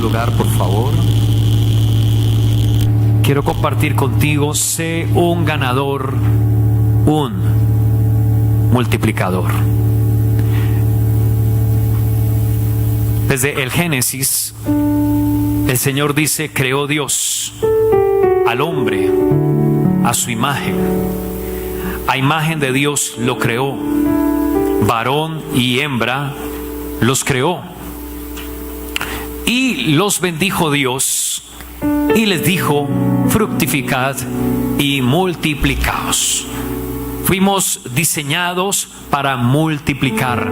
lugar, por favor. Quiero compartir contigo, sé un ganador, un multiplicador. Desde el Génesis, el Señor dice, creó Dios al hombre a su imagen. A imagen de Dios lo creó. Varón y hembra los creó. Y los bendijo Dios y les dijo, fructificad y multiplicaos. Fuimos diseñados para multiplicar.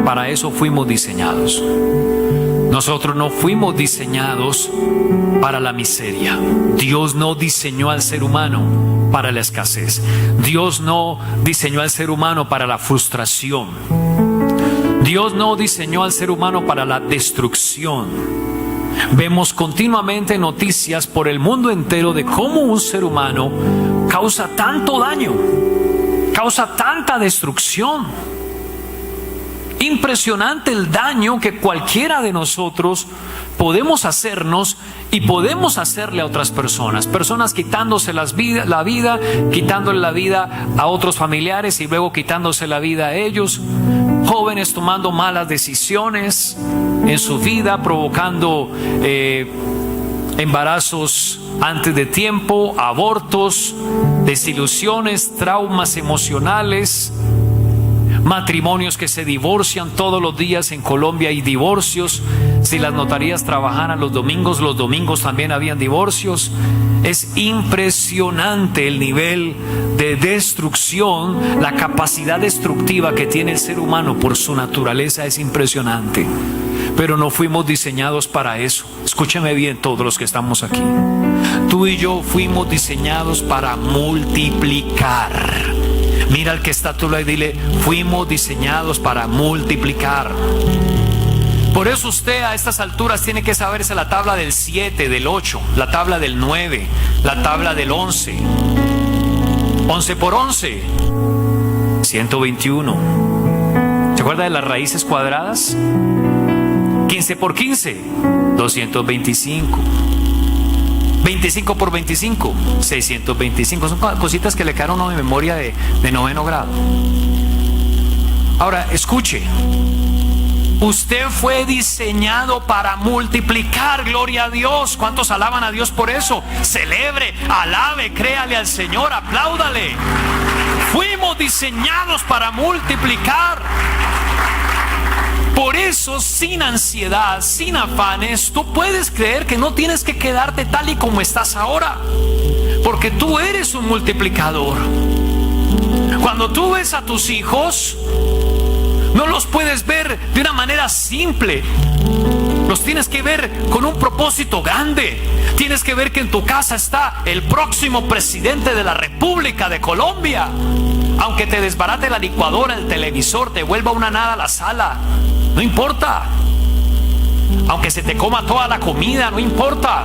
Para eso fuimos diseñados. Nosotros no fuimos diseñados para la miseria. Dios no diseñó al ser humano para la escasez. Dios no diseñó al ser humano para la frustración. Dios no diseñó al ser humano para la destrucción. Vemos continuamente noticias por el mundo entero de cómo un ser humano causa tanto daño, causa tanta destrucción. Impresionante el daño que cualquiera de nosotros podemos hacernos y podemos hacerle a otras personas. Personas quitándose la vida, quitándole la vida a otros familiares y luego quitándose la vida a ellos. Jóvenes tomando malas decisiones en su vida, provocando embarazos antes de tiempo, abortos, desilusiones, traumas emocionales. Matrimonios que se divorcian todos los días. En Colombia hay divorcios. Si las notarías trabajaran los domingos también habían divorcios. Es impresionante el nivel de destrucción, la capacidad destructiva que tiene el ser humano por su naturaleza es impresionante. Pero no fuimos diseñados para eso. Escúcheme bien todos los que estamos aquí. Tú y yo fuimos diseñados para multiplicar. Mira al que está a tu lado y dile, fuimos diseñados para multiplicar. Por eso usted a estas alturas tiene que saberse la tabla del 7, del 8, la tabla del 9, la tabla del 11. 11 por 11, 121. ¿Se acuerda de las raíces cuadradas? 15 por 15, 225. 25 por 25, 625. Son cositas que le quedaron a uno de memoria de noveno grado. Ahora, escuche. Usted fue diseñado para multiplicar, gloria a Dios. ¿Cuántos alaban a Dios por eso? Celebre, alabe, créale al Señor, apláudale. Fuimos diseñados para multiplicar. Por eso, sin ansiedad, sin afanes, tú puedes creer que no tienes que quedarte tal y como estás ahora, porque tú eres un multiplicador. Cuando tú ves a tus hijos, no los puedes ver de una manera simple. Los tienes que ver con un propósito grande. Tienes que ver que en tu casa está el próximo presidente de la República de Colombia. Aunque te desbarate la licuadora, el televisor, te vuelva una nada la sala, no importa. Aunque se te coma toda la comida, no importa.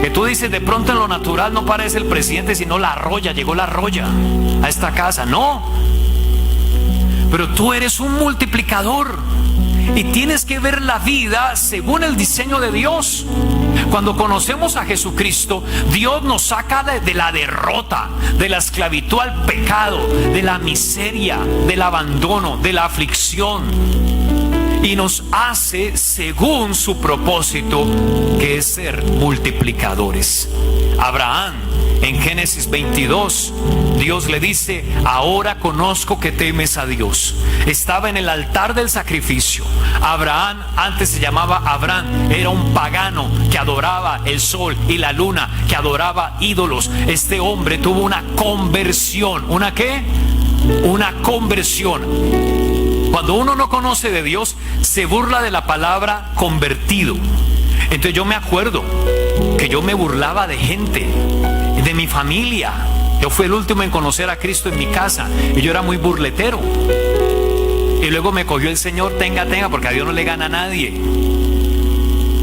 Que tú dices, de pronto en lo natural no parece el presidente, sino la roya, llegó la roya a esta casa. No. Pero tú eres un multiplicador y tienes que ver la vida según el diseño de Dios. Cuando conocemos a Jesucristo, Dios nos saca de la derrota, de la esclavitud al pecado, de la miseria, del abandono, de la aflicción, y nos hace según su propósito, que es ser multiplicadores. Abraham, en Génesis 22, Dios le dice, ahora conozco que temes a Dios. Estaba en el altar del sacrificio. Abraham antes se llamaba Abraham, era un pagano que adoraba el sol y la luna, que adoraba ídolos. Este hombre tuvo una conversión. ¿Una qué? Una conversión. Cuando uno no conoce de Dios, se burla de la palabra convertido. Entonces yo me acuerdo que yo me burlaba de gente, de mi familia. Yo fui el último en conocer a Cristo en mi casa y yo era muy burletero. Y luego me cogió el Señor, tenga, porque a Dios no le gana a nadie.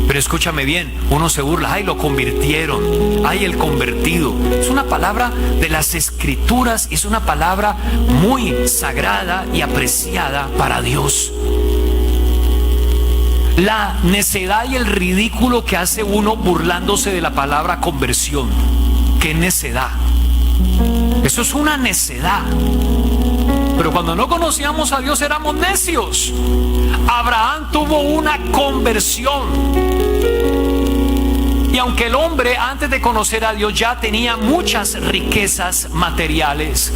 Pero escúchame bien, uno se burla, ay, lo convirtieron, ay, el convertido. Es una palabra de las Escrituras, es una palabra muy sagrada y apreciada para Dios. la necedad y el ridículo que hace uno burlándose de la palabra conversión. ¡Qué necedad! Eso es una necedad. Pero cuando no conocíamos a Dios éramos necios. Abraham tuvo una conversión. Y aunque el hombre antes de conocer a Dios ya tenía muchas riquezas materiales,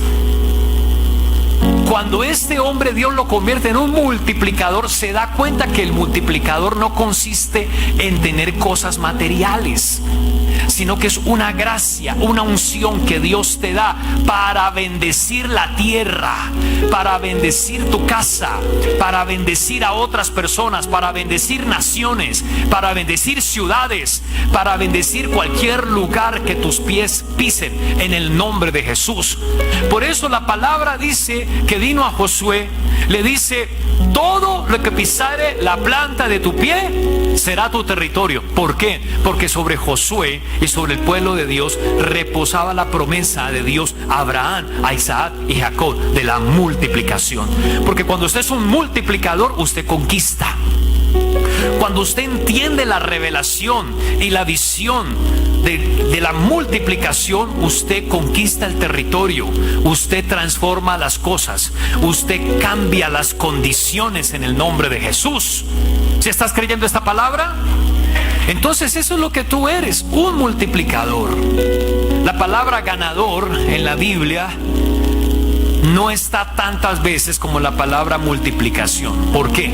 cuando este hombre Dios lo convierte en un multiplicador, se da cuenta que el multiplicador no consiste en tener cosas materiales, sino que es una gracia, una unción que Dios te da para bendecir la tierra, para bendecir tu casa, para bendecir a otras personas, para bendecir naciones, para bendecir ciudades, para bendecir cualquier lugar que tus pies pisen en el nombre de Jesús. Por eso la palabra dice que vino a Josué, le dice: todo lo que pisare la planta de tu pie será tu territorio. ¿Por qué? Porque sobre Josué y sobre el pueblo de Dios reposaba la promesa de Dios a Abraham, a Isaac y Jacob de la multiplicación. Porque cuando usted es un multiplicador, usted conquista. Cuando usted entiende la revelación y la visión de la multiplicación, usted conquista el territorio, usted transforma las cosas, usted cambia las condiciones en el nombre de Jesús. ¿Sí estás creyendo esta palabra? Entonces eso es lo que tú eres, un multiplicador. La palabra ganador en la Biblia no está tantas veces como la palabra multiplicación. ¿Por qué?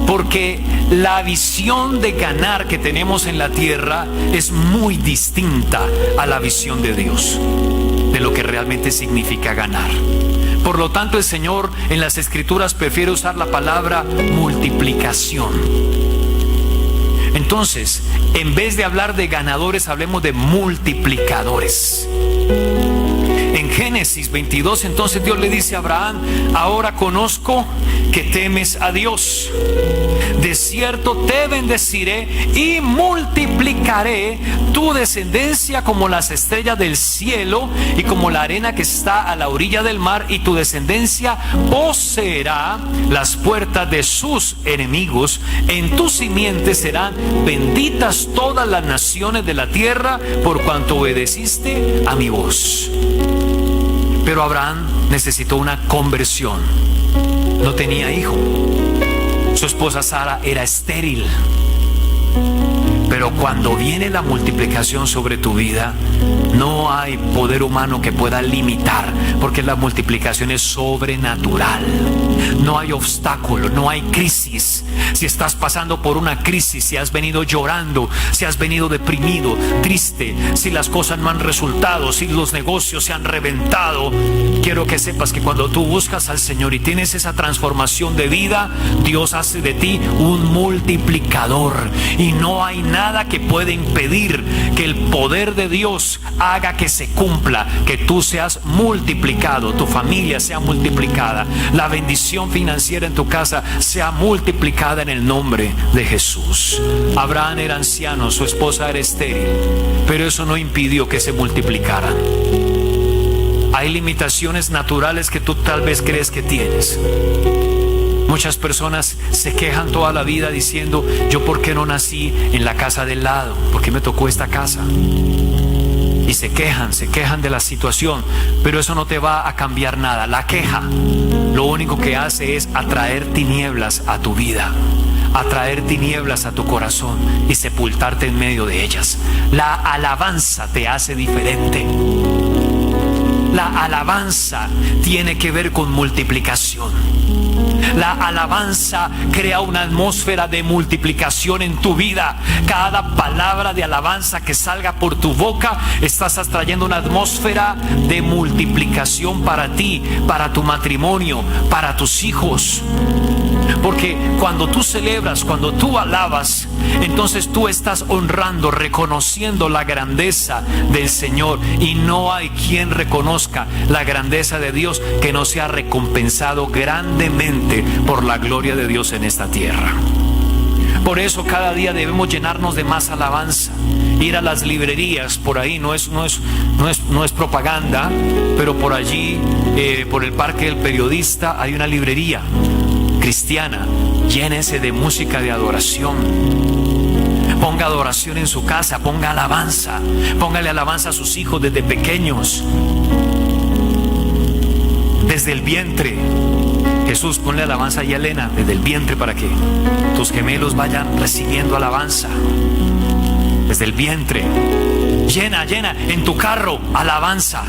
Porque la visión de ganar que tenemos en la tierra es muy distinta a la visión de Dios, de lo que realmente significa ganar. Por lo tanto, el Señor en las Escrituras prefiere usar la palabra multiplicación. Entonces, en vez de hablar de ganadores, hablemos de multiplicadores. En Génesis 22, entonces Dios le dice a Abraham: ahora conozco que temes a Dios. De cierto te bendeciré y multiplicaré tu descendencia como las estrellas del cielo y como la arena que está a la orilla del mar, y tu descendencia poseerá las puertas de sus enemigos. En tu simiente serán benditas todas las naciones de la tierra, por cuanto obedeciste a mi voz. Pero Abraham necesitó una conversión. No tenía hijo. Su esposa Sara era estéril. Pero cuando viene la multiplicación sobre tu vida, no hay poder humano que pueda limitar, porque la multiplicación es sobrenatural. No hay obstáculo, no hay crisis. Si estás pasando por una crisis, si has venido llorando, si has venido deprimido, triste, si las cosas no han resultado, si los negocios se han reventado, quiero que sepas que cuando tú buscas al Señor y tienes esa transformación de vida, Dios hace de ti un multiplicador, y no hay nada que pueda impedir que el poder de Dios haga que se cumpla, que tú seas multiplicado, tu familia sea multiplicada, la bendición financiera en tu casa sea multiplicada en el nombre de Jesús. Abraham era anciano, su esposa era estéril, pero eso no impidió que se multiplicaran. Hay limitaciones naturales que tú tal vez crees que tienes. Muchas personas se quejan toda la vida diciendo: yo por qué no nací en la casa del lado, por qué me tocó esta casa. Y se quejan de la situación, pero eso no te va a cambiar nada. La queja lo único que hace es atraer tinieblas a tu vida, atraer tinieblas a tu corazón y sepultarte en medio de ellas. La alabanza te hace diferente. La alabanza tiene que ver con multiplicación. La alabanza crea una atmósfera de multiplicación en tu vida. Cada palabra de alabanza que salga por tu boca, estás atrayendo una atmósfera de multiplicación para ti, para tu matrimonio, para tus hijos. Porque cuando tú celebras, cuando tú alabas, entonces tú estás honrando, reconociendo la grandeza del Señor. Y no hay quien reconozca la grandeza de Dios que no sea recompensado grandemente por la gloria de Dios en esta tierra. Por eso cada día debemos llenarnos de más alabanza. Ir a las librerías, por ahí no es propaganda, pero por allí, por el Parque del Periodista, hay una librería cristiana llénese de música de adoración. Ponga adoración en su casa, ponga alabanza, póngale alabanza a sus hijos desde pequeños, desde el vientre. Jesús, ponle alabanza y a Elena desde el vientre para que tus gemelos vayan recibiendo alabanza desde el vientre. Llena en tu carro, alabanza.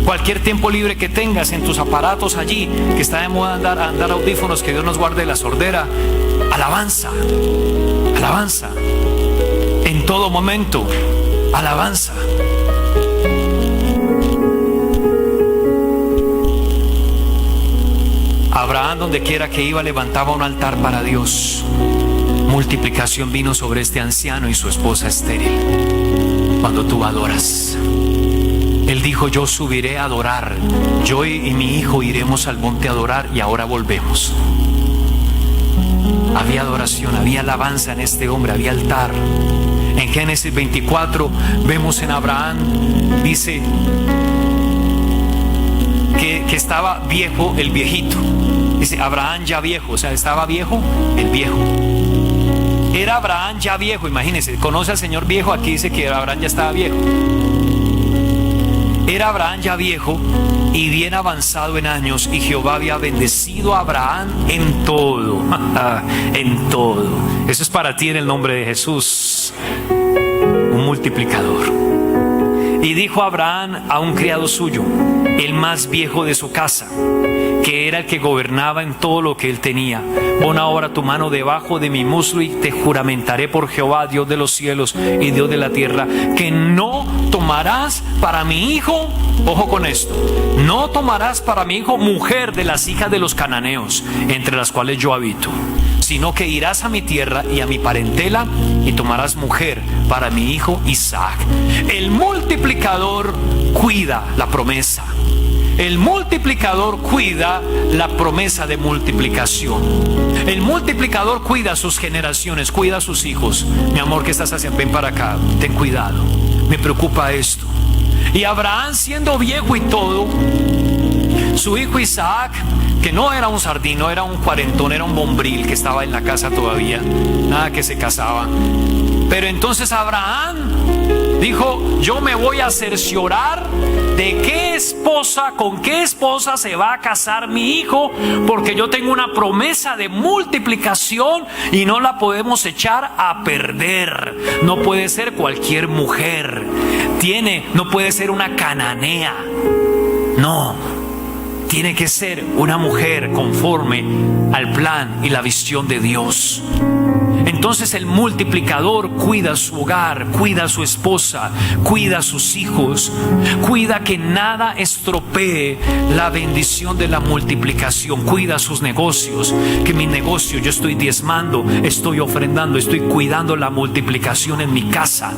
Cualquier tiempo libre que tengas en tus aparatos allí, que está de moda andar audífonos, que Dios nos guarde la sordera. Alabanza, alabanza. En todo momento, alabanza. Abraham, donde quiera que iba, levantaba un altar para Dios. Multiplicación vino sobre este anciano y su esposa estéril. Cuando tú adoras, él dijo: yo subiré a adorar, yo y mi hijo iremos al monte a adorar, y ahora volvemos. Había adoración, había alabanza en este hombre, había altar. En Génesis 24 vemos en Abraham, dice que estaba viejo el viejito. Dice Abraham ya viejo, o sea, estaba viejo el viejo. Era Abraham ya viejo, imagínense, conoce al Señor viejo, aquí dice que Abraham ya estaba viejo. Era Abraham ya viejo y bien avanzado en años, y Jehová había bendecido a Abraham en todo. En todo. Eso es para ti en el nombre de Jesús. Un multiplicador. Y dijo Abraham a un criado suyo, el más viejo de su casa, que era el que gobernaba en todo lo que él tenía: pon ahora tu mano debajo de mi muslo y te juramentaré por Jehová, Dios de los cielos y Dios de la tierra, que no tomarás para mi hijo, ojo con esto, no tomarás para mi hijo mujer de las hijas de los cananeos, entre las cuales yo habito, sino que irás a mi tierra y a mi parentela y tomarás mujer para mi hijo Isaac. El multiplicador cuida la promesa. El multiplicador cuida la promesa de multiplicación. El multiplicador cuida sus generaciones, cuida a sus hijos. Mi amor, ¿qué estás haciendo? Ven para acá, ten cuidado. Me preocupa esto. Y Abraham, siendo viejo y todo, su hijo Isaac, que no era un sardino, era un cuarentón, era un bombril que estaba en la casa todavía, nada que se casaba. Pero entonces Abraham dijo: yo me voy a cerciorar de qué esposa, con qué esposa se va a casar mi hijo, porque yo tengo una promesa de multiplicación y no la podemos echar a perder. No puede ser cualquier mujer, no puede ser una cananea, no, tiene que ser una mujer conforme al plan y la visión de Dios. Entonces el multiplicador cuida su hogar, cuida a su esposa, cuida a sus hijos, cuida que nada estropee la bendición de la multiplicación, cuida sus negocios, que mi negocio, yo estoy diezmando, estoy ofrendando, estoy cuidando la multiplicación en mi casa,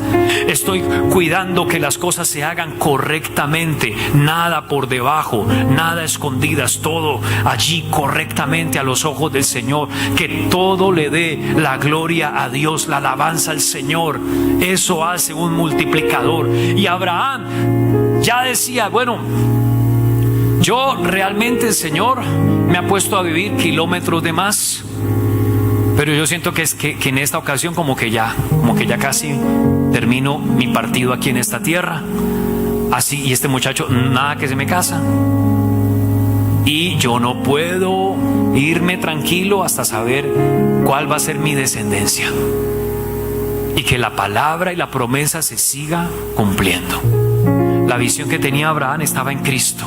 estoy cuidando que las cosas se hagan correctamente, nada por debajo, nada escondidas, todo allí correctamente a los ojos del Señor, que todo le dé la gloria a Dios, la alabanza al Señor. Eso hace un multiplicador. Y Abraham ya decía: bueno, yo realmente, el Señor me ha puesto a vivir kilómetros de más, pero yo siento que en esta ocasión como que ya casi termino mi partido aquí en esta tierra. Así, y este muchacho nada que se me casa, y yo no puedo irme tranquilo hasta saber cuál va a ser mi descendencia, y que la palabra y la promesa se siga cumpliendo. La visión que tenía Abraham estaba en Cristo.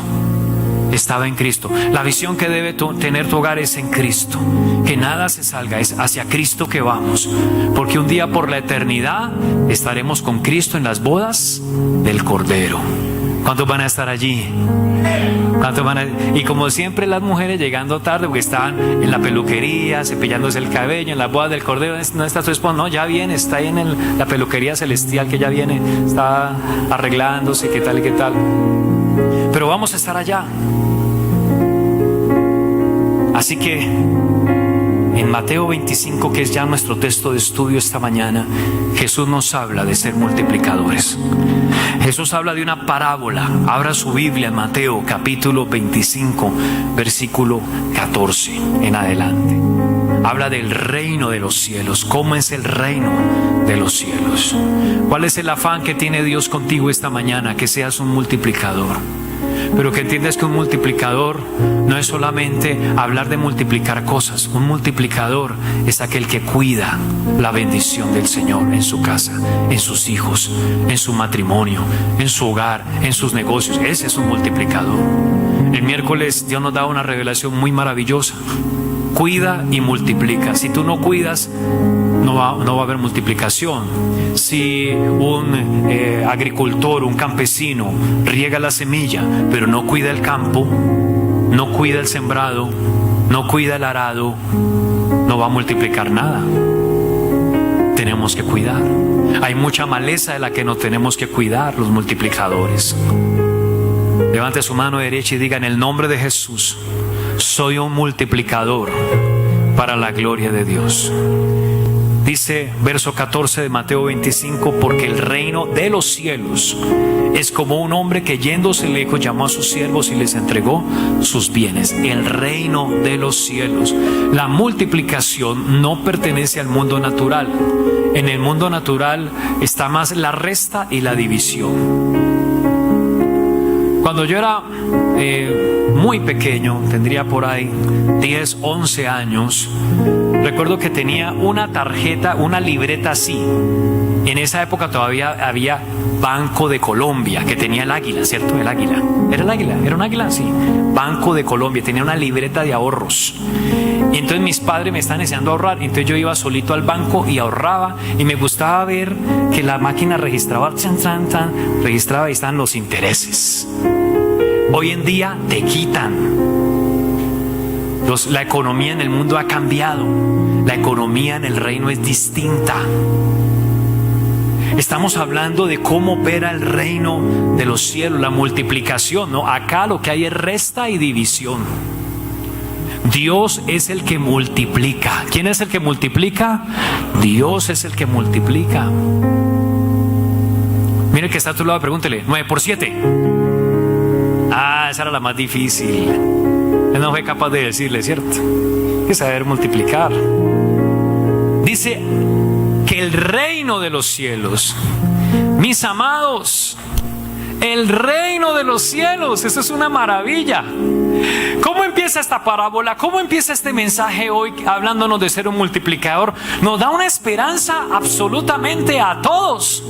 Estaba en Cristo. La visión que debe tener tu hogar es en Cristo. Que nada se salga, es hacia Cristo que vamos. Porque un día por la eternidad estaremos con Cristo en las bodas del Cordero. ¿Cuántos van a estar allí? Y como siempre, las mujeres llegando tarde porque estaban en la peluquería, cepillándose el cabello, en las bodas del Cordero. No está tu esposo, no, ya viene, está ahí en la peluquería celestial, que ya viene, está arreglándose, qué tal y qué tal. Pero vamos a estar allá. Así que en Mateo 25, que es ya nuestro texto de estudio esta mañana, Jesús nos habla de ser multiplicadores. Jesús habla de una parábola. Abra su Biblia en Mateo capítulo 25, versículo 14 en adelante. habla del reino de los cielos. ¿Cómo es el reino de los cielos? ¿Cuál es el afán que tiene Dios contigo esta mañana? Que seas un multiplicador. Pero que entiendas que un multiplicador no es solamente hablar de multiplicar cosas. Un multiplicador es aquel que cuida la bendición del Señor en su casa, en sus hijos, en su matrimonio, en su hogar, en sus negocios. Ese es un multiplicador. El miércoles Dios nos da una revelación muy maravillosa. Cuida y multiplica. Si tú no cuidas, no va a haber multiplicación. Si un agricultor, un campesino riega la semilla, pero no cuida el campo, no cuida el sembrado, no cuida el arado, no va a multiplicar nada. Tenemos que cuidar. Hay mucha maleza de la que nos tenemos que cuidar, los multiplicadores. Levante su mano derecha y diga: en el nombre de Jesús, soy un multiplicador para la gloria de Dios. Dice verso 14 de Mateo 25: porque el reino de los cielos es como un hombre que yéndose lejos llamó a sus siervos y les entregó sus bienes. El reino de los cielos. La multiplicación no pertenece al mundo natural. En el mundo natural está más la resta y la división. Cuando yo era muy pequeño, tendría por ahí 10, 11 años, recuerdo que tenía una tarjeta, una libreta así. En esa época todavía había Banco de Colombia, que tenía el águila, ¿cierto? El águila. ¿Era el águila? ¿Era un águila? Sí. Banco de Colombia, tenía una libreta de ahorros. Y entonces mis padres me estaban enseñando a ahorrar. Entonces yo iba solito al banco y ahorraba. Y me gustaba ver que la máquina registraba, registraba y estaban los intereses. Hoy en día te quitan. La economía en el mundo ha cambiado. La economía en el reino es distinta. Estamos hablando de cómo opera el reino de los cielos, la multiplicación, ¿no? Acá lo que hay es resta y división. Dios es el que multiplica. ¿Quién es el que multiplica? Dios es el que multiplica. Mire que está a tu lado, pregúntele: 9 por 7. Esa era la más difícil. Él no fue capaz de decirle, ¿cierto? Hay que saber multiplicar. Dice que el reino de los cielos, mis amados, el reino de los cielos, eso es una maravilla. ¿Cómo empieza esta parábola? ¿Cómo empieza este mensaje hoy hablándonos de ser un multiplicador? Nos da una esperanza absolutamente a todos.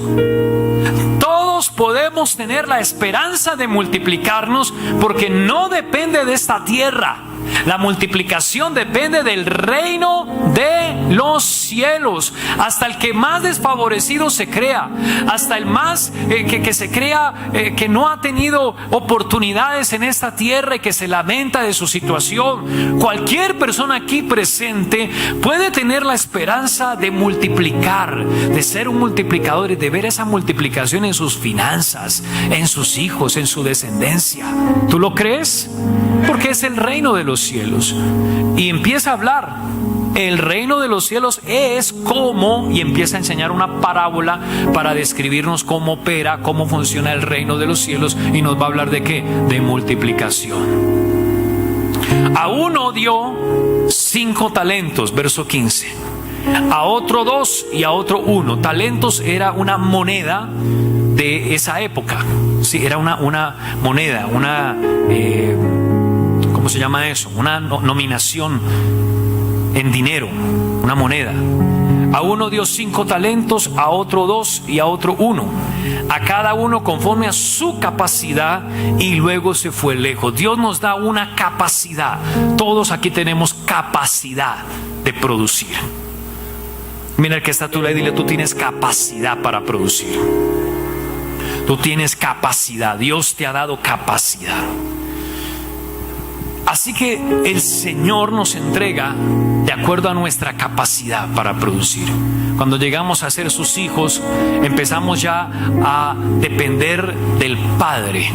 Todos podemos tener la esperanza de multiplicarnos porque no depende de esta tierra. La multiplicación depende del reino de los cielos. Hasta el que más desfavorecido se crea, hasta el más que se crea que no ha tenido oportunidades en esta tierra y que se lamenta de su situación, cualquier persona aquí presente puede tener la esperanza de multiplicar, de ser un multiplicador y de ver esa multiplicación en sus finanzas, en sus hijos, en su descendencia. ¿Tú lo crees? Porque es el reino de los cielos. Y empieza a hablar. El reino de los cielos es como, y empieza a enseñar una parábola para describirnos cómo opera, cómo funciona el reino de los cielos. Y nos va a hablar de qué? De multiplicación. A uno dio 5 talentos, verso 15. A otro 2 y a otro 1. Talentos era una moneda de esa época. Sí, era una moneda, una ¿cómo se llama eso? Una nominación en dinero, una moneda. A uno dio 5 talentos, a otro 2 y a otro 1. A cada uno conforme a su capacidad, y luego se fue lejos. Dios nos da una capacidad. Todos aquí tenemos capacidad de producir. Mira el que está a tu lado y dile: tú tienes capacidad para producir. Tú tienes capacidad. Dios te ha dado capacidad. Así que el Señor nos entrega de acuerdo a nuestra capacidad para producir. Cuando llegamos a ser sus hijos, empezamos ya a depender del Padre.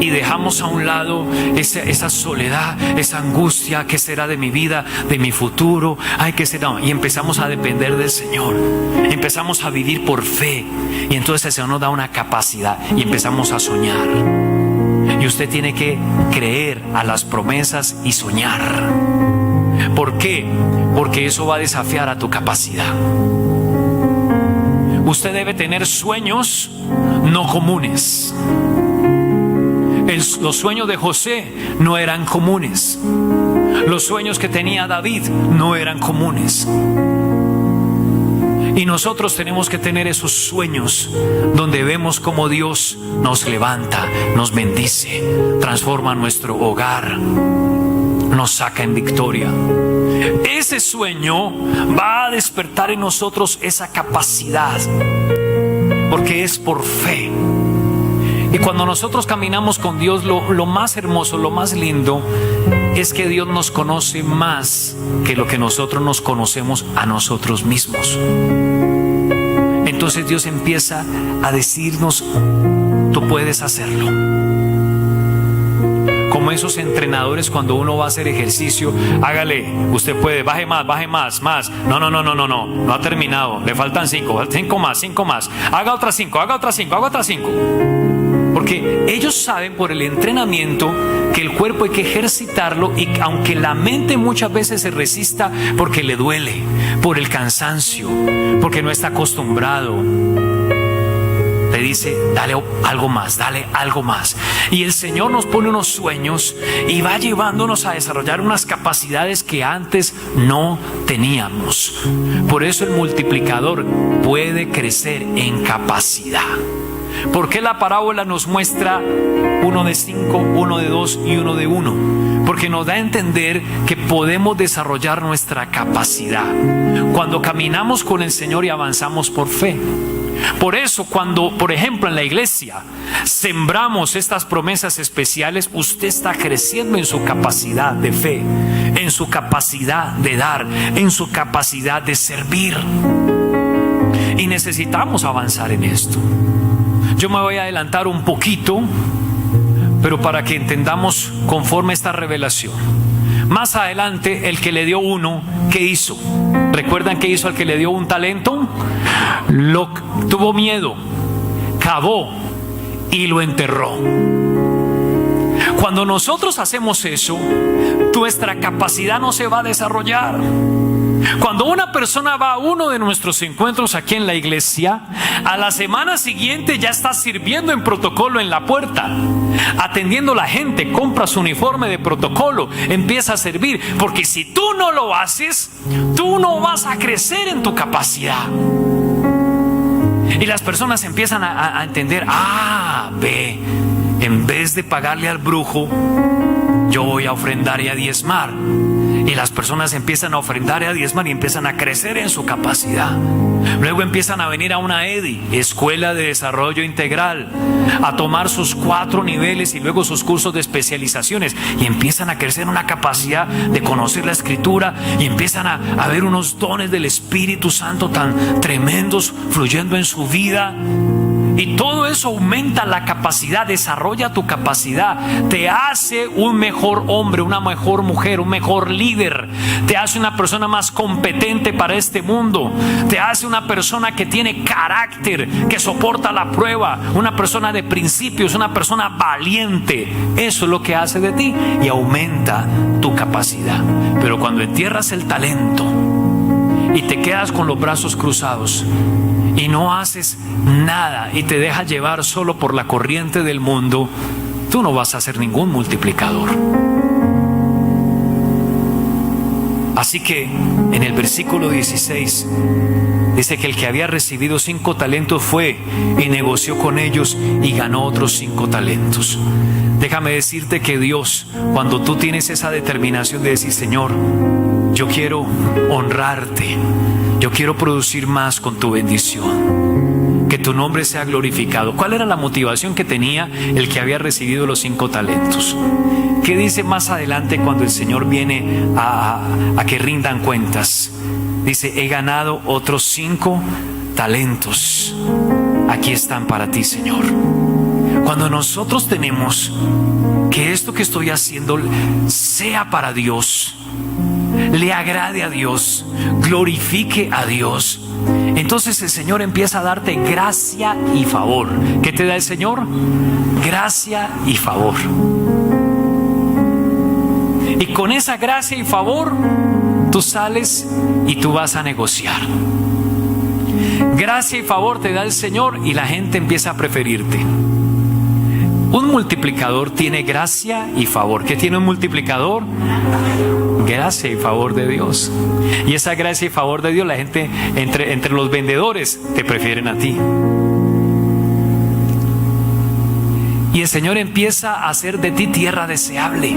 Y dejamos a un lado esa soledad, esa angustia. ¿Qué será de mi vida, de mi futuro? Ay, ¿qué será? Y empezamos a depender del Señor. Empezamos a vivir por fe. Y entonces el Señor nos da una capacidad y empezamos a soñar. Y usted tiene que creer a las promesas y soñar. ¿Por qué? Porque eso va a desafiar a tu capacidad. Usted debe tener sueños no comunes. Los sueños de José no eran comunes. Los sueños que tenía David no eran comunes. Y nosotros tenemos que tener esos sueños donde vemos cómo Dios nos levanta, nos bendice, transforma nuestro hogar, nos saca en victoria. Ese sueño va a despertar en nosotros esa capacidad, porque es por fe. Y cuando nosotros caminamos con Dios, lo más hermoso, lo más lindo, es que Dios nos conoce más que lo que nosotros nos conocemos a nosotros mismos. Entonces Dios empieza a decirnos: tú puedes hacerlo. Como esos entrenadores cuando uno va a hacer ejercicio: hágale, usted puede, baje más. No ha terminado, le faltan 5 más. Haga otras 5. Porque ellos saben por el entrenamiento que el cuerpo hay que ejercitarlo, y aunque la mente muchas veces se resista porque le duele, por el cansancio, porque no está acostumbrado, le dice: dale algo más. Y el Señor nos pone unos sueños y va llevándonos a desarrollar unas capacidades que antes no teníamos. Por eso el multiplicador puede crecer en capacidad. ¿Por qué la parábola nos muestra 1 de 5, 1 de 2 y 1 de 1? Porque nos da a entender que podemos desarrollar nuestra capacidad cuando caminamos con el Señor y avanzamos por fe. Por eso, cuando, por ejemplo, en la iglesia sembramos estas promesas especiales, usted está creciendo en su capacidad de fe, en su capacidad de dar, en su capacidad de servir. Y necesitamos avanzar en esto. Yo me voy a adelantar un poquito, pero para que entendamos conforme esta revelación. Más adelante, el que le dio 1, ¿qué hizo? ¿Recuerdan qué hizo el que le dio un talento? Tuvo miedo, cavó y lo enterró. Cuando nosotros hacemos eso, nuestra capacidad no se va a desarrollar. Cuando una persona va a uno de nuestros encuentros aquí en la iglesia, a la semana siguiente ya está sirviendo en protocolo en la puerta, atendiendo a la gente, compra su uniforme de protocolo, empieza a servir, porque si tú no lo haces, tú no vas a crecer en tu capacidad. Y las personas empiezan a entender: ve, en vez de pagarle al brujo, yo voy a ofrendar y a diezmar. Y las personas empiezan a ofrendar y a diezmar y empiezan a crecer en su capacidad. Luego empiezan a venir a una EDI, Escuela de Desarrollo Integral, a tomar sus 4 niveles y luego sus cursos de especializaciones, y empiezan a crecer una capacidad de conocer la Escritura, y empiezan a ver unos dones del Espíritu Santo tan tremendos fluyendo en su vida. Y todo eso aumenta la capacidad, desarrolla tu capacidad, te hace un mejor hombre, una mejor mujer, un mejor líder, te hace una persona más competente para este mundo, te hace una persona que tiene carácter, que soporta la prueba, una persona de principios, una persona valiente. Eso es lo que hace de ti y aumenta tu capacidad. Pero cuando entierras el talento y te quedas con los brazos cruzados y no haces nada y te dejas llevar solo por la corriente del mundo, tú no vas a ser ningún multiplicador. Así que en el versículo 16 dice que el que había recibido 5 talentos fue y negoció con ellos y ganó otros 5 talentos. Déjame decirte que Dios, cuando tú tienes esa determinación de decir: Señor, yo quiero honrarte, yo quiero producir más con tu bendición, que tu nombre sea glorificado. ¿Cuál era la motivación que tenía el que había recibido los 5 talentos? ¿Qué dice más adelante cuando el Señor viene a que rindan cuentas? Dice: he ganado otros 5 talentos. Aquí están para ti, Señor. Cuando nosotros tenemos que esto que estoy haciendo sea para Dios, le agrade a Dios, glorifique a Dios, entonces el Señor empieza a darte gracia y favor. ¿Qué te da el Señor? Gracia y favor. Y con esa gracia y favor, tú sales y tú vas a negociar. Gracia y favor te da el Señor y la gente empieza a preferirte. Un multiplicador tiene gracia y favor. ¿Qué tiene un multiplicador? Gracia y favor de Dios. Y esa gracia y favor de Dios, la gente entre los vendedores te prefieren a ti. Y el Señor empieza a hacer de ti tierra deseable.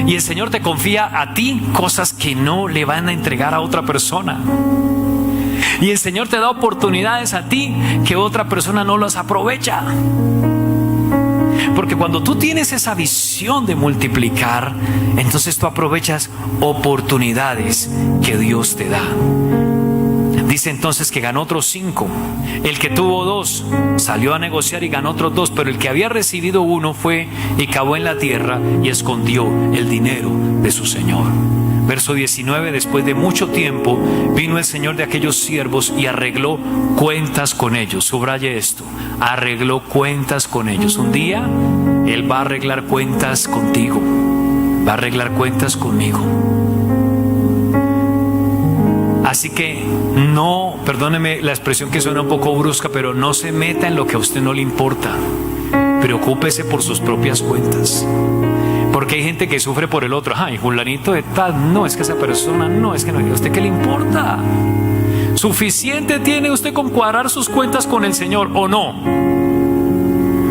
Y el Señor te confía a ti cosas que no le van a entregar a otra persona. Y el Señor te da oportunidades a ti que otra persona no las aprovecha. Porque cuando tú tienes esa visión de multiplicar, entonces tú aprovechas oportunidades que Dios te da. Dice entonces que ganó otros 5. El que tuvo 2 salió a negociar y ganó otros 2, pero el que había recibido 1 fue y cavó en la tierra y escondió el dinero de su señor. Verso 19, después de mucho tiempo vino el señor de aquellos siervos y arregló cuentas con ellos. Subraye esto, arregló cuentas con ellos. Un día Él va a arreglar cuentas contigo, va a arreglar cuentas conmigo. Así que no, perdóneme la expresión que suena un poco brusca, pero no se meta en lo que a usted no le importa. Preocúpese por sus propias cuentas. Porque hay gente que sufre por el otro. Ay, fulanito de tal, no, es que esa persona, no, es que no, ¿a usted qué le importa? Suficiente tiene usted con cuadrar sus cuentas con el Señor, ¿o no?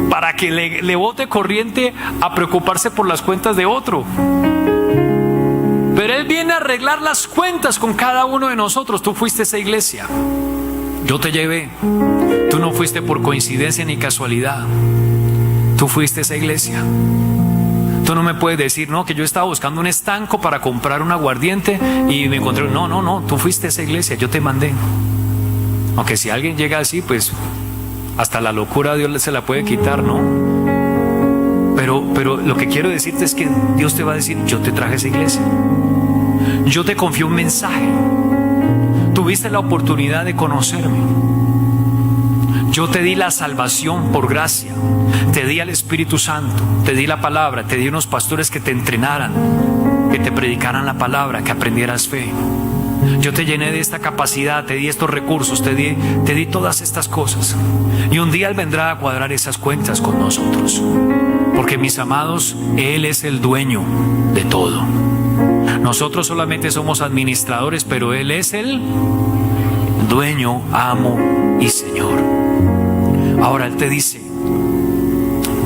Para que le bote corriente a preocuparse por las cuentas de otro. Pero Él viene a arreglar las cuentas con cada uno de nosotros. Tú fuiste a esa iglesia, yo te llevé. Tú no fuiste por coincidencia ni casualidad. Tú fuiste a esa iglesia. Tú no me puedes decir, no, que yo estaba buscando un estanco para comprar un aguardiente y me encontré. No, tú fuiste a esa iglesia, yo te mandé. Aunque si alguien llega así, pues hasta la locura Dios se la puede quitar, ¿no? Pero lo que quiero decirte es que Dios te va a decir, yo te traje a esa iglesia. Yo te confié un mensaje. Tuviste la oportunidad de conocerme. Yo te di la salvación por gracia. Te di al Espíritu Santo, te di la palabra, te di unos pastores que te entrenaran, que te predicaran la palabra, que aprendieras fe. Yo te llené de esta capacidad, te di estos recursos, te di todas estas cosas. Y un día Él vendrá a cuadrar esas cuentas con nosotros. Porque, mis amados, Él es el dueño de todo. Nosotros solamente somos administradores, pero Él es el dueño, amo y Señor. Ahora Él te dice,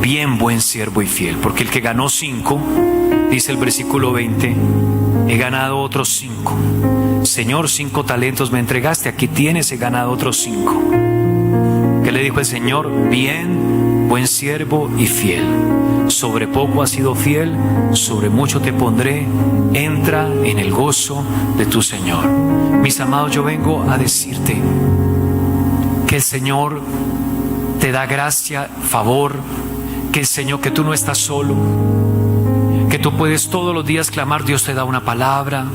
bien, buen siervo y fiel, porque el que ganó 5, dice el versículo 20, he ganado otros 5. Señor, 5 talentos me entregaste, aquí tienes, he ganado otros 5. ¿Qué le dijo el Señor? Bien, buen siervo y fiel. Sobre poco has sido fiel, sobre mucho te pondré, entra en el gozo de tu Señor. Mis amados, yo vengo a decirte que el Señor te da gracia, favor, que el Señor, que tú no estás solo, que tú puedes todos los días clamar. Dios te da una palabra,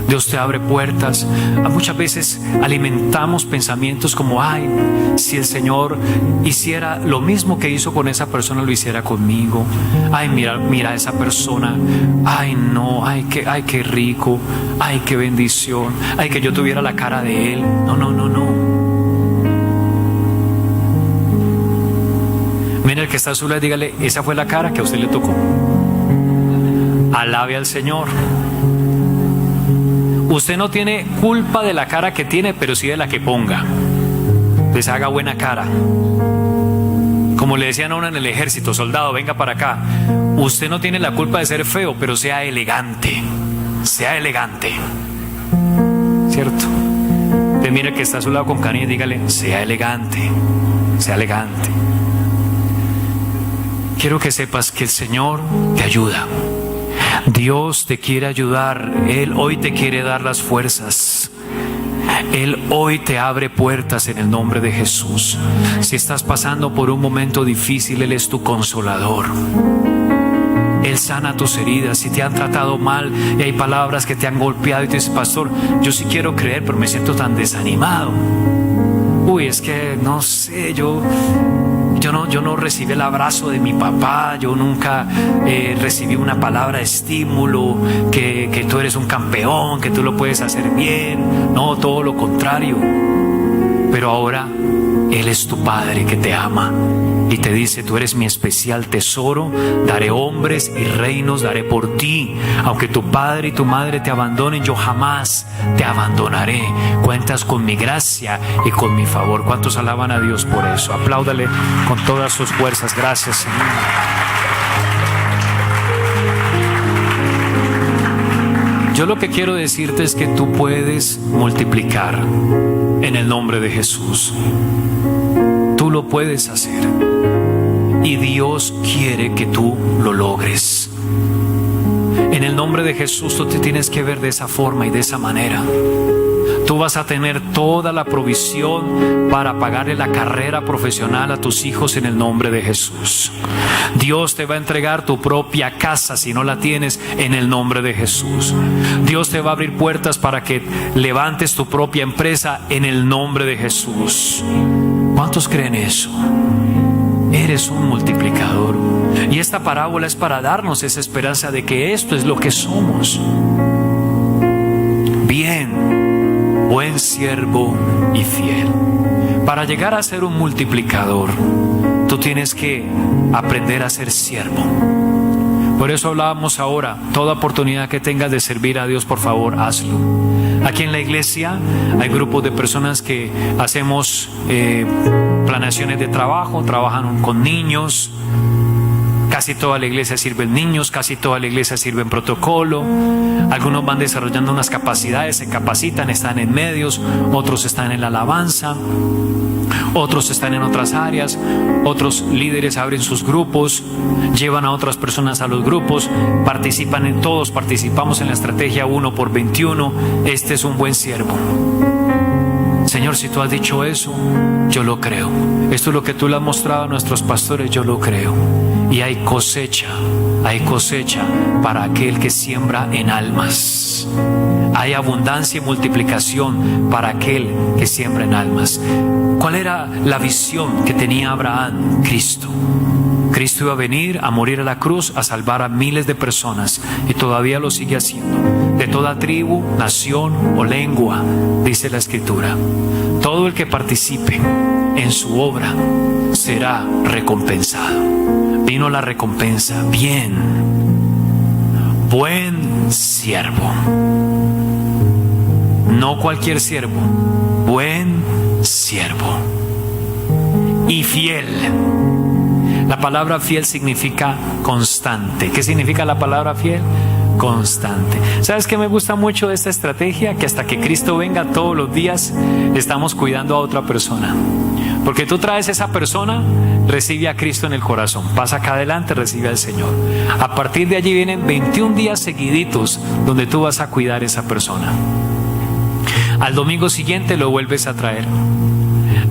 Dios te abre puertas. Muchas veces alimentamos pensamientos como, ay, si el Señor hiciera lo mismo que hizo con esa persona, lo hiciera conmigo. Ay, mira a esa persona. Ay, no, ay, qué rico. Ay, qué bendición. Ay, que yo tuviera la cara de él. No. Mira el que está a su lado, dígale, esa fue la cara que a usted le tocó. Alabe al Señor. Usted no tiene culpa de la cara que tiene, pero sí de la que ponga. Entonces haga buena cara. Como le decían a uno en el ejército, soldado, venga para acá. Usted no tiene la culpa de ser feo, pero sea elegante. Sea elegante. ¿Cierto? Entonces mire el que está a su lado con cariño y dígale, sea elegante. Sea elegante. Quiero que sepas que el Señor te ayuda. Dios te quiere ayudar. Él hoy te quiere dar las fuerzas. Él hoy te abre puertas en el nombre de Jesús. Si estás pasando por un momento difícil, Él es tu consolador. Él sana tus heridas. Si te han tratado mal y hay palabras que te han golpeado y te dices, pastor, yo sí quiero creer, pero me siento tan desanimado. Uy, es que no sé, yo Yo no recibí el abrazo de mi papá, yo nunca recibí una palabra de estímulo, que tú eres un campeón, que tú lo puedes hacer bien. No, todo lo contrario. Pero ahora Él es tu Padre que te ama y te dice: tú eres mi especial tesoro, daré hombres y reinos, daré por ti. Aunque tu padre y tu madre te abandonen, yo jamás te abandonaré. Cuentas con mi gracia y con mi favor. ¿Cuántos alaban a Dios por eso? Apláudale con todas sus fuerzas. Gracias, Señor. Yo lo que quiero decirte es que tú puedes multiplicar en el nombre de Jesús. Tú lo puedes hacer y Dios quiere que tú lo logres. En el nombre de Jesús tú te tienes que ver de esa forma y de esa manera. Tú vas a tener toda la provisión para pagarle la carrera profesional a tus hijos en el nombre de Jesús. Dios te va a entregar tu propia casa si no la tienes en el nombre de Jesús. Dios te va a abrir puertas para que levantes tu propia empresa en el nombre de Jesús. ¿Cuántos creen eso? Eres un multiplicador. Y esta parábola es para darnos esa esperanza de que esto es lo que somos. Bien, buen siervo y fiel. Para llegar a ser un multiplicador, tú tienes que aprender a ser siervo. Por eso hablábamos ahora, toda oportunidad que tengas de servir a Dios, por favor, hazlo. Aquí en la iglesia hay grupos de personas que hacemos planeaciones de trabajo, trabajan con niños. Casi toda la iglesia sirve en niños, casi toda la iglesia sirve en protocolo. Algunos van desarrollando unas capacidades, se capacitan, están en medios, otros están en la alabanza, otros están en otras áreas, otros líderes abren sus grupos, llevan a otras personas a los grupos, participan en todos, participamos en la estrategia 1x21. Este es un buen siervo. Señor, si tú has dicho eso, yo lo creo. Esto es lo que tú le has mostrado a nuestros pastores, yo lo creo. Y hay cosecha para aquel que siembra en almas. Hay abundancia y multiplicación para aquel que siembra en almas. ¿Cuál era la visión que tenía Abraham? Cristo. Cristo iba a venir a morir a la cruz, a salvar a miles de personas, y todavía lo sigue haciendo. De toda tribu, nación o lengua, dice la Escritura. Todo el que participe en su obra será recompensado. Vino la recompensa. Bien, buen siervo. No cualquier siervo, buen siervo. Y fiel. La palabra fiel significa constante. ¿Qué significa la palabra fiel? Constante. ¿Sabes qué me gusta mucho de esta estrategia? Que hasta que Cristo venga todos los días estamos cuidando a otra persona. Porque tú traes a esa persona, recibe a Cristo en el corazón, pasa acá adelante, recibe al Señor. A partir de allí vienen 21 días seguiditos donde tú vas a cuidar a esa persona. Al domingo siguiente lo vuelves a traer.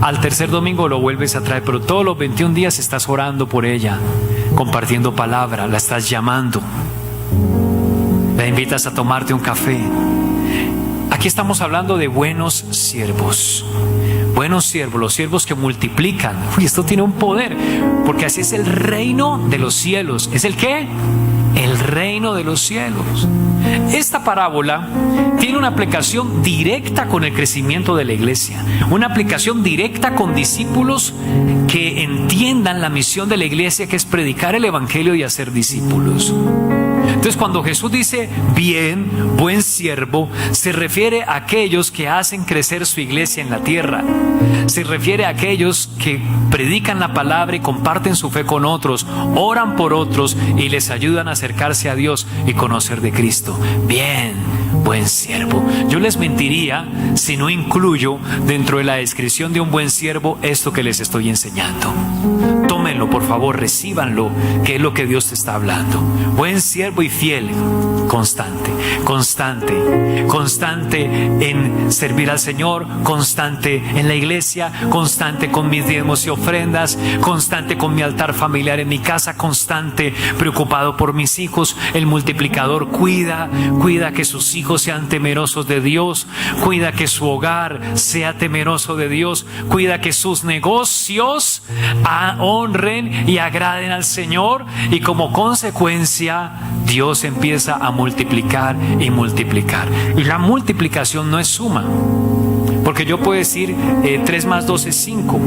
Al tercer domingo lo vuelves a traer, pero todos los 21 días estás orando por ella, compartiendo palabra, la estás llamando, la invitas a tomarte un café. Aquí estamos hablando de buenos siervos. Buenos siervos, los siervos que multiplican. Uy, esto tiene un poder, porque así es el reino de los cielos. ¿Es el qué? El reino de los cielos. Esta parábola tiene una aplicación directa con el crecimiento de la iglesia, una aplicación directa con discípulos que entiendan la misión de la iglesia, que es predicar el evangelio y hacer discípulos. Entonces, cuando Jesús dice bien, buen siervo, se refiere a aquellos que hacen crecer su iglesia en la tierra. Se refiere a aquellos que predican la palabra y comparten su fe con otros, oran por otros y les ayudan a acercarse a Dios y conocer de Cristo. Bien, buen siervo. Yo les mentiría si no incluyo dentro de la descripción de un buen siervo esto que les estoy enseñando. Tómelo. tómenlo, por favor, recíbanlo, que es lo que Dios te está hablando. Buen siervo y fiel, constante, constante, constante en servir al Señor, constante en la iglesia, constante con mis diezmos y ofrendas, constante con mi altar familiar en mi casa, constante preocupado por mis hijos. El multiplicador cuida que sus hijos sean temerosos de Dios, cuida que su hogar sea temeroso de Dios, cuida que sus negocios honren y agraden al Señor, y como consecuencia Dios empieza a multiplicar y multiplicar. Y la multiplicación no es suma, porque yo puedo decir 3 más 2 es 5,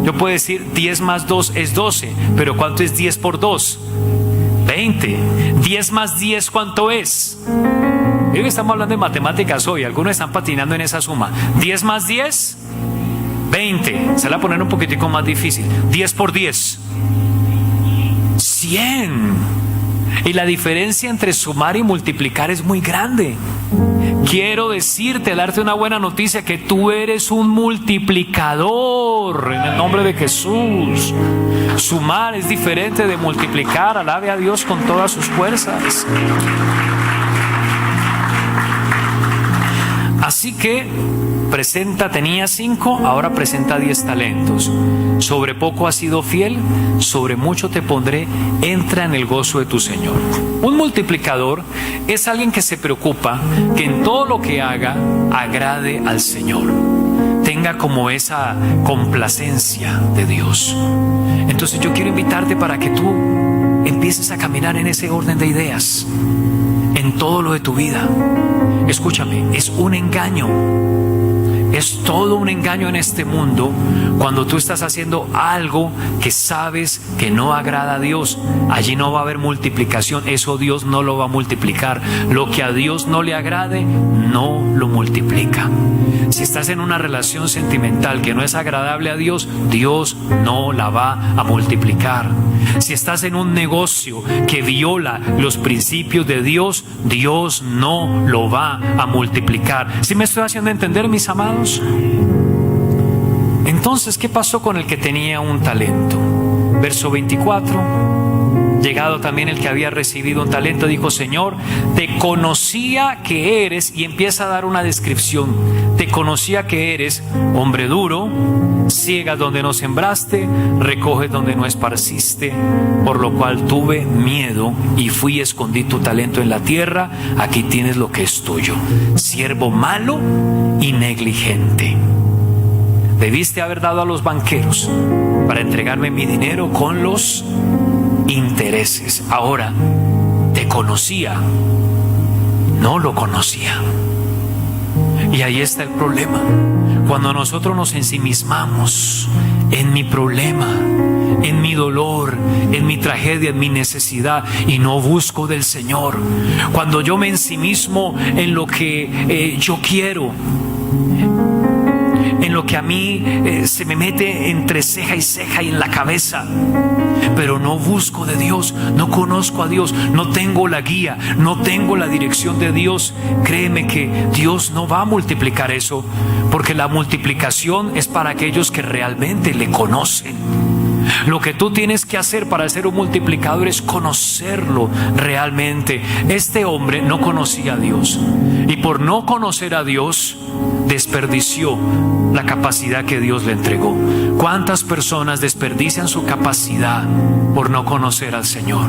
yo puedo decir 10 más 2 es 12, pero ¿cuánto es 10 por 2? 20. 10 más 10, ¿cuánto es? Creo que estamos hablando de matemáticas hoy, algunos están patinando en esa suma. 10 más 10, 20. Se la voy a poner un poquitico más difícil. 10 por 10, 100. Y la diferencia entre sumar y multiplicar es muy grande. Quiero decirte, darte una buena noticia, que tú eres un multiplicador en el nombre de Jesús. Sumar es diferente de multiplicar. Alabe a Dios con todas sus fuerzas. Así que tenía 5, ahora presenta 10 talentos. Sobre poco has sido fiel, sobre mucho te pondré, entra en el gozo de tu Señor. Un multiplicador es alguien que se preocupa que en todo lo que haga agrade al Señor, tenga como esa complacencia de Dios. Entonces yo quiero invitarte para que tú empieces a caminar en ese orden de ideas en todo lo de tu vida. Escúchame, es un engaño. Es todo un engaño en este mundo cuando tú estás haciendo algo que sabes que no agrada a Dios. Allí no va a haber multiplicación, eso Dios no lo va a multiplicar. Lo que a Dios no le agrade, no lo multiplica. Si estás en una relación sentimental que no es agradable a Dios, Dios no la va a multiplicar. Si estás en un negocio que viola los principios de Dios, Dios no lo va a multiplicar. ¿Sí me estoy haciendo entender, mis amados? Entonces, ¿qué pasó con el que tenía un talento? Verso 24. Llegado también el que había recibido un talento, dijo: Señor, te conocía que eres, y empieza a dar una descripción. Te conocía que eres hombre duro, ciegas donde no sembraste, recoges donde no esparciste, por lo cual tuve miedo y fui y escondí tu talento en la tierra. Aquí tienes lo que es tuyo. Siervo malo y negligente. Debiste haber dado a los banqueros para entregarme mi dinero con los intereses. Ahora, te conocía, no lo conocía. Y ahí está el problema. Cuando nosotros nos ensimismamos en mi problema, en mi dolor, en mi tragedia, en mi necesidad, y no busco del Señor. Cuando yo me ensimismo en lo que yo quiero, en lo que a mí se me mete entre ceja y ceja y en la cabeza, pero no busco de Dios, no conozco a Dios, no tengo la guía, no tengo la dirección de Dios, créeme que Dios no va a multiplicar eso, porque la multiplicación es para aquellos que realmente le conocen. Lo que tú tienes que hacer para ser un multiplicador es conocerlo realmente. Este hombre no conocía a Dios, y por no conocer a Dios desperdició la capacidad que Dios le entregó. ¿Cuántas personas desperdician su capacidad por no conocer al Señor?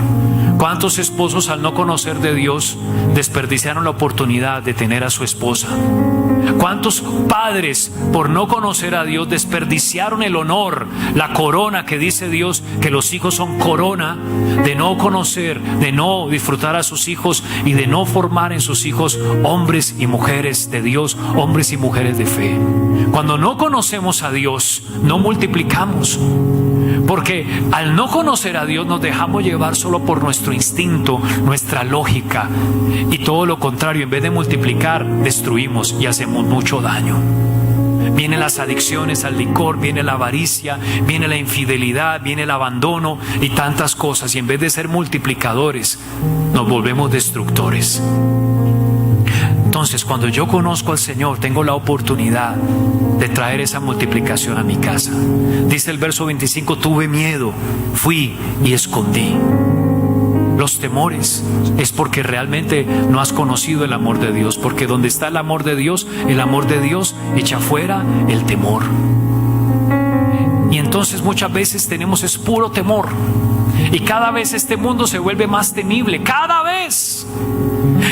¿Cuántos esposos, al no conocer de Dios, desperdiciaron la oportunidad de tener a su esposa? ¿Cuántos padres, por no conocer a Dios, desperdiciaron el honor, la corona que dice Dios que los hijos son corona, de no conocer, de no disfrutar a sus hijos y de no formar en sus hijos hombres y mujeres de Dios, hombres y mujeres de fe? Cuando no conocemos a Dios, no multiplicamos. Porque al no conocer a Dios nos dejamos llevar solo por nuestro instinto, nuestra lógica, y todo lo contrario, en vez de multiplicar, destruimos y hacemos mucho daño. Vienen las adicciones al licor, viene la avaricia, viene la infidelidad, viene el abandono y tantas cosas, y en vez de ser multiplicadores, nos volvemos destructores. Entonces, cuando yo conozco al Señor, tengo la oportunidad de traer esa multiplicación a mi casa. Dice el verso 25, tuve miedo, fui y escondí. Los temores es porque realmente no has conocido el amor de Dios, porque donde está el amor de Dios echa fuera el temor. Y entonces muchas veces tenemos es puro temor, y cada vez este mundo se vuelve más temible, cada vez.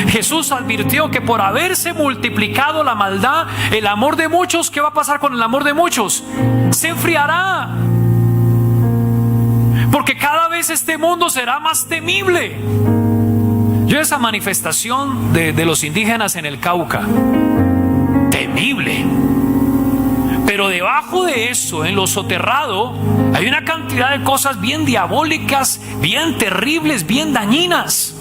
Jesús advirtió que por haberse multiplicado la maldad, el amor de muchos, ¿qué va a pasar con el amor de muchos? Se enfriará. Porque cada vez este mundo será más temible. Yo esa manifestación de los indígenas en el Cauca, temible. Pero debajo de eso, en lo soterrado, hay una cantidad de cosas bien diabólicas, bien terribles, bien dañinas.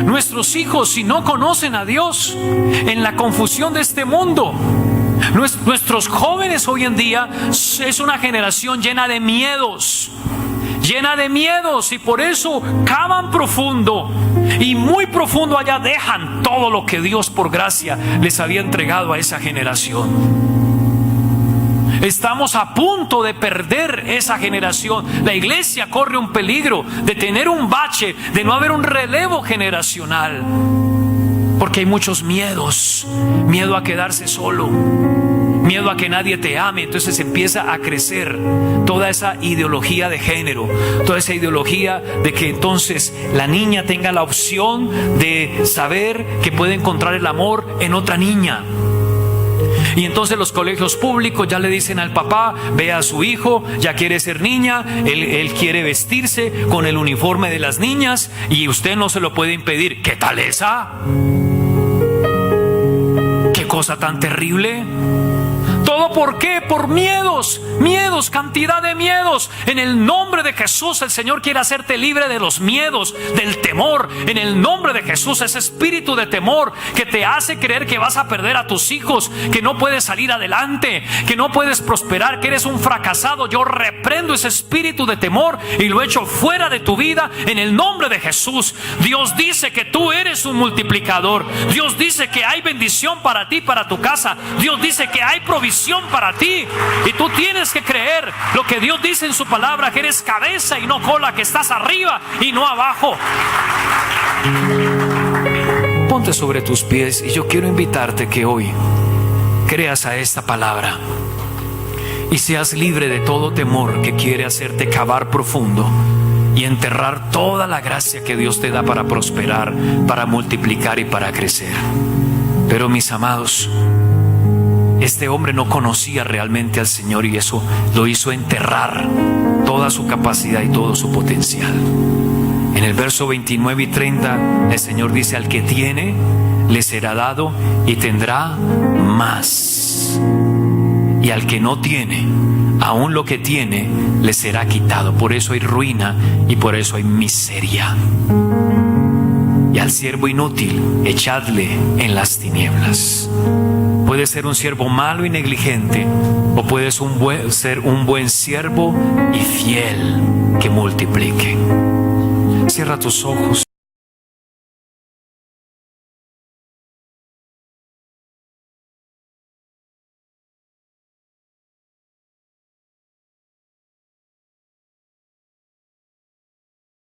Nuestros hijos, si no conocen a Dios, en la confusión de este mundo, nuestros jóvenes hoy en día es una generación llena de miedos, y por eso cavan profundo, y muy profundo allá dejan todo lo que Dios por gracia les había entregado a esa generación. Estamos a punto de perder esa generación. La iglesia corre un peligro de tener un bache, de no haber un relevo generacional, porque hay muchos miedos. Miedo a quedarse solo, miedo a que nadie te ame. Entonces empieza a crecer toda esa ideología de género, toda esa ideología de que entonces la niña tenga la opción de saber que puede encontrar el amor en otra niña. Y entonces los colegios públicos ya le dicen al papá, ve a su hijo, ya quiere ser niña, él quiere vestirse con el uniforme de las niñas y usted no se lo puede impedir. ¿Qué tal esa? ¿Qué cosa tan terrible? ¿Todo por qué? Por miedos, cantidad de miedos. En el nombre de Jesús, el Señor quiere hacerte libre de los miedos, del temor. En el nombre de Jesús, ese espíritu de temor que te hace creer que vas a perder a tus hijos, que no puedes salir adelante, que no puedes prosperar, que eres un fracasado. Yo reprendo ese espíritu de temor y lo echo fuera de tu vida en el nombre de Jesús. Dios dice que tú eres un multiplicador. Dios dice que hay bendición para ti, para tu casa. Dios dice que hay provisión para ti, y tú tienes que creer lo que Dios dice en su palabra, que eres cabeza y no cola, que estás arriba y no abajo. Ponte sobre tus pies y yo quiero invitarte que hoy creas a esta palabra y seas libre de todo temor que quiere hacerte cavar profundo y enterrar toda la gracia que Dios te da para prosperar, para multiplicar y para crecer. Pero mis amados, este hombre no conocía realmente al Señor y eso lo hizo enterrar toda su capacidad y todo su potencial. En el verso 29 y 30 el Señor dice: al que tiene le será dado y tendrá más, y al que no tiene, aún lo que tiene le será quitado. Por eso hay ruina y por eso hay miseria. Y al siervo inútil echadle en las tinieblas. Puedes ser un siervo malo y negligente, o puedes ser un buen siervo y fiel que multiplique. Cierra tus ojos.